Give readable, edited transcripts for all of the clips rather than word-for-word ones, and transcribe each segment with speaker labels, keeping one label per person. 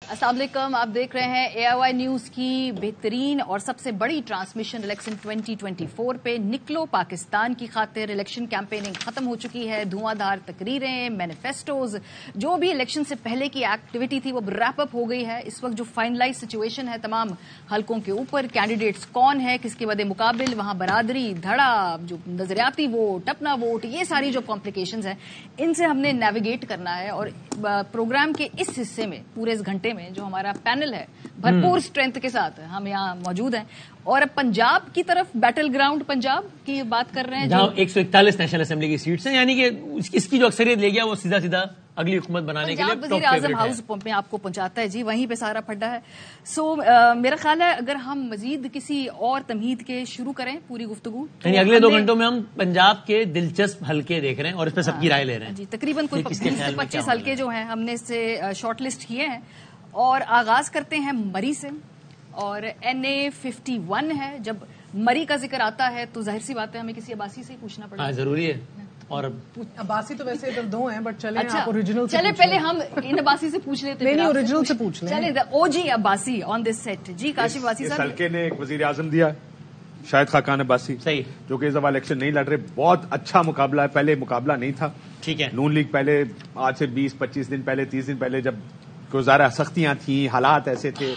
Speaker 1: السلام علیکم، آپ دیکھ رہے ہیں اے آئی وائی نیوز کی بہترین اور سب سے بڑی ٹرانسمیشن الیکشن 2024 پہ نکلو پاکستان کی خاطر۔ الیکشن کیمپیننگ ختم ہو چکی ہے، دھواں دھار تقریریں، مینیفیسٹوز، جو بھی الیکشن سے پہلے کی ایکٹیویٹی تھی وہ ریپ اپ ہو گئی ہے۔ اس وقت جو فائنلائز سچویشن ہے تمام حلقوں کے اوپر، کینڈیڈیٹس کون ہے، کس کے بد مقابل، وہاں برادری، دھڑا، جو نظریاتی ووٹ، اپنا ووٹ، یہ ساری جو کمپلیکیشنز ہیں ان سے ہم نے نیویگیٹ کرنا ہے۔ اور پروگرام کے اس حصے میں پورے اس گھنٹے میں جو ہمارا پینل ہے بھرپور اسٹرینتھ کے ساتھ ہم یہاں موجود ہیں، اور اب پنجاب کی طرف بیٹل گراؤنڈ پنجاب کی بات کر رہے ہیں
Speaker 2: جہاں 141 نیشنل اسمبلی کی سیٹس ہیں، یعنی کہ اس کی جو اکثریت لے گیا وہ سیدھا سیدھا اگلی حکومت بنانے کے لیے
Speaker 1: وزیر اعظم ہاؤس میں آپ کو پہنچاتا ہے، جی وہیں پہ سارا پھڈا ہے۔ سو میرا خیال ہے اگر ہم مزید کسی اور تمہید کے شروع کریں پوری گفتگو،
Speaker 2: یعنی اگلے 2 گھنٹوں میں ہم پنجاب کے دلچسپ حلقے دیکھ رہے ہیں اور اس پہ سب کی رائے لے رہے ہیں۔
Speaker 1: جی تقریباً کوئی 25 حلقے جو ہیں ہم نے اس سے شارٹ لسٹ کیے ہیں، اور آغاز کرتے ہیں مری سے۔ اور NA51 ہے، جب مری کا ذکر آتا ہے تو ظاہر سی بات ہے ہمیں کسی عباسی سے ہی پوچھنا پڑے گا۔
Speaker 2: ضروری ہے، اور
Speaker 3: عباسی تو ویسے ادھر 2 ہیں، بٹ چلیں
Speaker 1: اچھا
Speaker 3: آپ اوریجنل سے
Speaker 1: چلے پہلے ہم ان عباسی سے پوچھ لیتے ہیں،
Speaker 3: نہیں اوریجنل سے پوچھ لیں۔
Speaker 1: چلے او جی عباسی آن دس سیٹ۔ جی کاشف عباسی صاحب،
Speaker 4: حلقے نے ایک وزیر اعظم دیا شاہد خاقان عباسی،
Speaker 2: صحیح،
Speaker 4: جو کہ اس دفعہ الیکشن نہیں لڑ رہے۔ بہت اچھا مقابلہ ہے، پہلے مقابلہ نہیں تھا،
Speaker 2: ٹھیک ہے۔
Speaker 4: نون لیگ پہلے آج سے 20-25 دن پہلے 30 دن پہلے جب گزارا سختیاں تھیں، حالات ایسے تھے،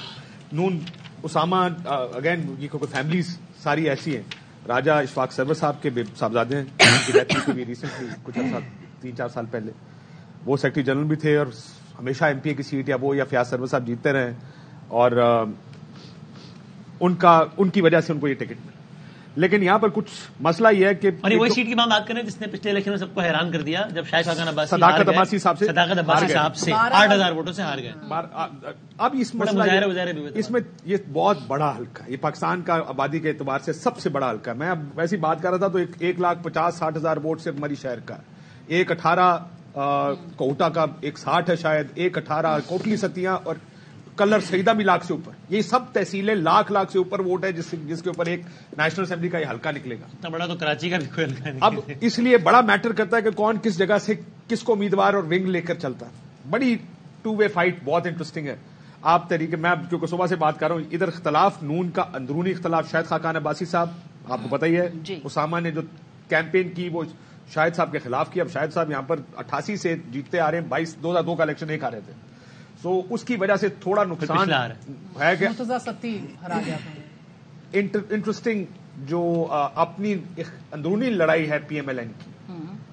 Speaker 4: نون اسامہ اگین یہ فیملیز ساری ایسی ہیں۔ راجہ اشفاق سرور صاحب کے صاحبزادے ہیں، ان کی ڈیتھ ہوئی بھی ریسنٹلی کچھ 3-4 سال پہلے، وہ سیکرٹری جنرل بھی تھے اور ہمیشہ MP کی سیٹ یا وہ یا فیاض سرور صاحب جیتتے رہے، اور ان کی وجہ سے ان کو یہ ٹکٹ ملا۔ لیکن یہاں پر کچھ مسئلہ یہ ہے کہ
Speaker 2: وہی سیٹ کی بات کریں جس نے پچھلے الیکشن میں سب کو حیران کر دیا، جب شاہد خاقان عباسی
Speaker 4: صداقت عباسی صاحب
Speaker 2: سے 8,000 ووٹوں سے ہار گئے۔
Speaker 4: اب اس مسئلہ میں یہ بہت بڑا حلقہ ہے، یہ پاکستان کا آبادی کے اعتبار سے سب سے بڑا حلقہ ہے۔ میں اب ویسی بات کر رہا تھا تو 1,50,60,000 ووٹ سے مری شہر کا، 1,18 کوٹا کا، 1,60 ہے شاید، 1,18 کوٹلی ستیاں، اور کلر سیدہ بھی لاکھ سے اوپر۔ یہ سب تحصیلیں لاکھ سے اوپر ووٹ ہے جس کے اوپر ایک نیشنل اسمبلی کا یہ حلقہ نکلے گا۔
Speaker 2: اتنا بڑا تو کراچی کا بھی کوئی حلقہ نہیں۔
Speaker 4: اب اس لیے بڑا میٹر کرتا ہے کہ کون کس جگہ سے کس کو امیدوار اور ونگ لے کر چلتا ہے۔ بڑی 2 وے فائٹ بہت انٹرسٹنگ ہے۔ آپ طریقے میں کیونکہ صبح سے بات کر رہا ہوں، ادھر اختلاف نون کا اندرونی اختلاف، شاہد خاقان عباسی صاحب آپ کو پتہ ہی ہے، اسامہ نے جو کیمپین کی وہ شاہد صاحب کے خلاف کی۔ اب شاہد صاحب یہاں پر 88 سے جیتتے آ رہے ہیں، 2002 کا الیکشن ایک آ رہے تھے، سو اس کی وجہ سے تھوڑا نقصان ہے کہ
Speaker 3: مرتضیٰ ستی ہرا گیا تھا۔
Speaker 4: انٹرسٹنگ جو اپنی اندرونی لڑائی ہے PMLN کی،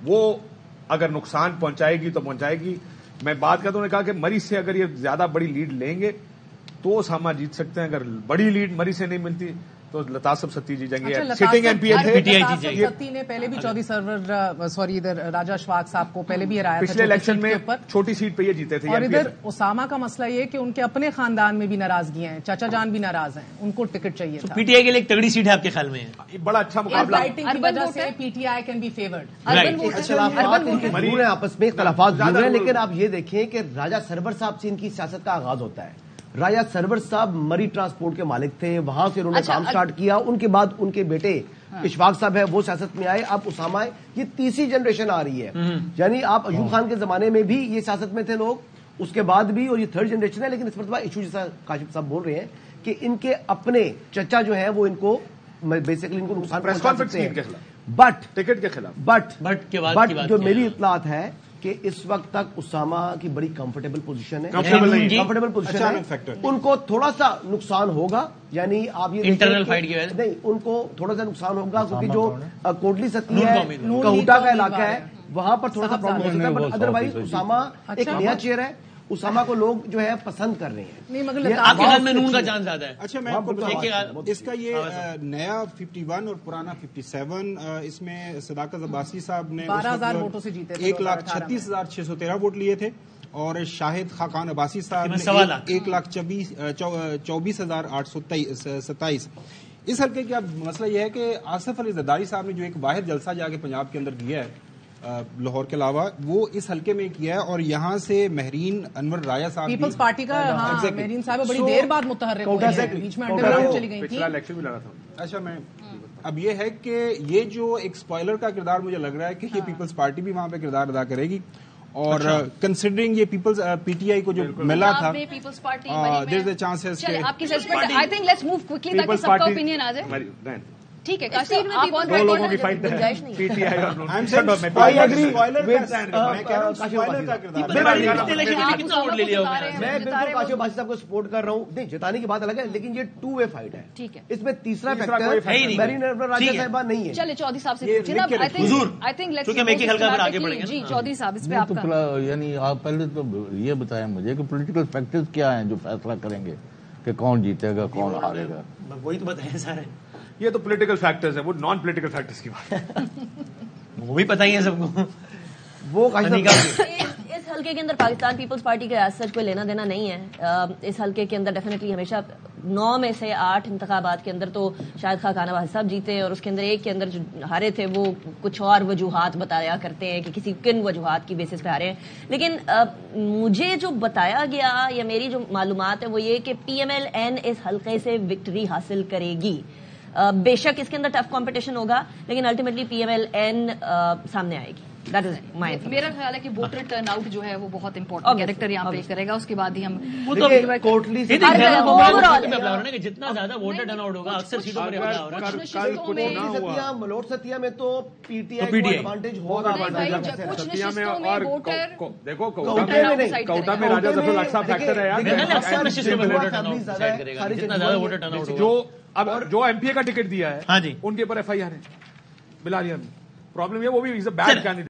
Speaker 4: وہ اگر نقصان پہنچائے گی تو پہنچائے گی۔ میں بات کرتا ہوں، نے کہا کہ مری سے اگر یہ زیادہ بڑی لیڈ لیں گے تو اسامہ جیت سکتے ہیں، اگر بڑی لیڈ مری سے نہیں ملتی تو لطاسب ستی جی جائیں گے۔ سٹنگ MP تھے،
Speaker 3: ستی نے پہلے بھی چودھری سرور ادھر راجہ اشفاق صاحب کو پہلے بھی ہرایا تھا
Speaker 4: پچھلے الیکشن میں چھوٹی سیٹ پہ یہ جیتے تھے۔
Speaker 3: اور ادھر اسامہ کا مسئلہ یہ کہ ان کے اپنے خاندان میں بھی ناراضگیاں ہیں، چاچا جان بھی ناراض ہیں، ان کو ٹکٹ چاہیے تھا۔
Speaker 2: PTI کے لیے ایک تگڑی سیٹ ہے آپ کے خیال میں؟
Speaker 4: بڑا اچھا مقابلہ
Speaker 3: کی وجہ سے PTI کین بی فیورڈ۔
Speaker 5: ضرور ہے، آپس میں اختلافات ضرور ہیں، لیکن آپ یہ دیکھیں کہ راجہ سرور صاحب سے ان کی سیاست کا آغاز ہوتا ہے۔ راجہ سرور صاحب مری ٹرانسپورٹ کے مالک تھے، وہاں سے انہوں نے کام سٹارٹ کیا، ان کے بعد ان کے بیٹے اشفاق صاحب ہے وہ سیاست میں آئے، اب اسامہ ہے، یہ تیسری جنریشن آ رہی ہے۔ یعنی آپ ایوب خان کے زمانے میں بھی یہ سیاست میں تھے لوگ، اس کے بعد بھی، اور یہ 3rd جنریشن ہے۔ لیکن اس مرتبہ ایشو جیسا کاشف صاحب بول رہے ہیں کہ ان کے اپنے چچا جو ہیں وہ ان کو بیسیکلی ان کو نقصان پہنچا سکتے ہیں، بٹ
Speaker 4: ٹکٹ کے خلاف،
Speaker 2: بٹ
Speaker 5: جو میری اطلاعات ہے کہ اس وقت تک اسامہ کی بڑی کمفرٹیبل پوزیشن ہے، ان کو تھوڑا سا نقصان ہوگا، یعنی آپ یہ
Speaker 2: انٹرنل فائٹ کی وجہ سے
Speaker 5: نہیں، ان کو تھوڑا سا نقصان ہوگا کیونکہ جو کوٹلی ستی ہے، کوٹا کا علاقہ ہے، وہاں پر تھوڑا سا پرابلم ہو سکتا ہے، بٹ ادروائز اسامہ ایک نیا چیئر ہے، اسامہ کو لوگ جو ہے پسند کر رہے ہیں۔
Speaker 2: آپ کے خیال میں نون کا چانس زیادہ ہے؟
Speaker 6: اچھا میں آپ کو اس کا یہ نیا 51 اور پرانا 57، اس میں صداقت عباسی صاحب نے
Speaker 3: 12,000 ووٹوں سے جیتے،
Speaker 6: 1,36,613 ووٹ لیے تھے، اور شاہد خاقان عباسی صاحب نے 1,24,827۔ اس حلقے کا مسئلہ یہ ہے کہ آصف علی زرداری صاحب نے جو ایک واحد جلسہ جا کے پنجاب کے اندر دیا ہے لاہور کے علاوہ، وہ اس حلقے میں کیا ہے، اور یہاں سے مہرین انور رایا صاحب
Speaker 3: پیپلز پارٹی کا مہرین صاحب بڑی دیر بعد متحرک ہوئے ہیں، بیچ میں انڈر گراؤنڈ چلی گئی تھی۔
Speaker 6: اچھا میں اب یہ ہے کہ یہ جو ایک اسپوائلر کا کردار مجھے لگ رہا ہے کہ یہ پیپلز پارٹی بھی وہاں پہ کردار ادا کرے گی، اور کنسیڈرنگ یہ پیپلز پی ٹی آئی کو جو ملا تھا
Speaker 1: پیپلز پارٹی
Speaker 6: دیر از اے چانسز کہ
Speaker 1: آپ کی suspend I think let's move quickly تاکہ سب کا اوپینین آ جائے. ٹھیک ہے کاشف آپ آن
Speaker 4: دو لوگوں کی فائٹ ہے پی ٹی آئی اور
Speaker 5: میں بالکل کاشف باسی صاحب کو سپورٹ کر رہا ہوں. نہیں جتانے کی بات الگ ہے لیکن یہ ٹو وے فائٹ ہے.
Speaker 1: ٹھیک ہے
Speaker 5: اس میں تیسرا فیکٹر میری راجہ صاحبہ نہیں ہے.
Speaker 1: چلے چودھری صاحب سے پوچھیں آئی تھنک جی چودھری صاحب اس پہ آپ کا
Speaker 7: یعنی آپ پہلے تو یہ بتائیں مجھے کہ پولیٹیکل فیکٹرز کیا ہیں جو فیصلہ کریں گے کہ کون جیتے گا کون ہارے گا.
Speaker 2: وہی تو بتائیں سارے.
Speaker 4: یہ تو پولیٹیکل فیکٹرز ہیں, وہ نان پولیٹیکل فیکٹرز کی بات ہے.
Speaker 2: وہ بھی پتہ ہی ہے سب کو.
Speaker 5: وہ
Speaker 8: اس حلقے کے اندر پاکستان پیپلز پارٹی کا ایز سچ کوئی لینا دینا نہیں ہے. اس حلقے کے اندر ڈیفینیٹلی ہمیشہ 9 میں سے 8 انتخابات کے اندر تو شاید خان واحد صاحب جیتے, اور اس کے اندر ایک کے اندر جو ہارے تھے وہ کچھ اور وجوہات بتایا کرتے ہیں کہ کسی کن وجوہات کی بیسس پہ ہارے ہیں. لیکن مجھے جو بتایا گیا یا میری جو معلومات ہے وہ یہ کہ پی ایم ایل این اس حلقے سے وکٹری حاصل کرے گی. بے شک اس کے اندر ٹف کمپٹیشن ہوگا لیکن ultimately P M L N سامنے آئے گی.
Speaker 1: میرا خیال ہے کہ ووٹر ٹرن آؤٹ جو ہے وہ بہت امپورٹنٹ کیریکٹر یہاں پلے کرے گا. اس کے بعد ہی ہم
Speaker 2: جتنا زیادہ ووٹر ٹرن آؤٹ ہوگا اکثر سیٹوں پر
Speaker 5: ملوٹ ستیا میں تو پی ٹی آئی کو ایڈوانٹیج ہوگا.
Speaker 4: ستیا میں اور دیکھو کوٹا میں راجہ ظفر الحق صاحب فیکٹر ہے اب جو ایم پی اے کا ٹکٹ دیا ہے ان کے اوپر ایف آئی آر ہے بلا رہی. پرابلم یہ وہ بھی بیڈ کینڈیڈیٹ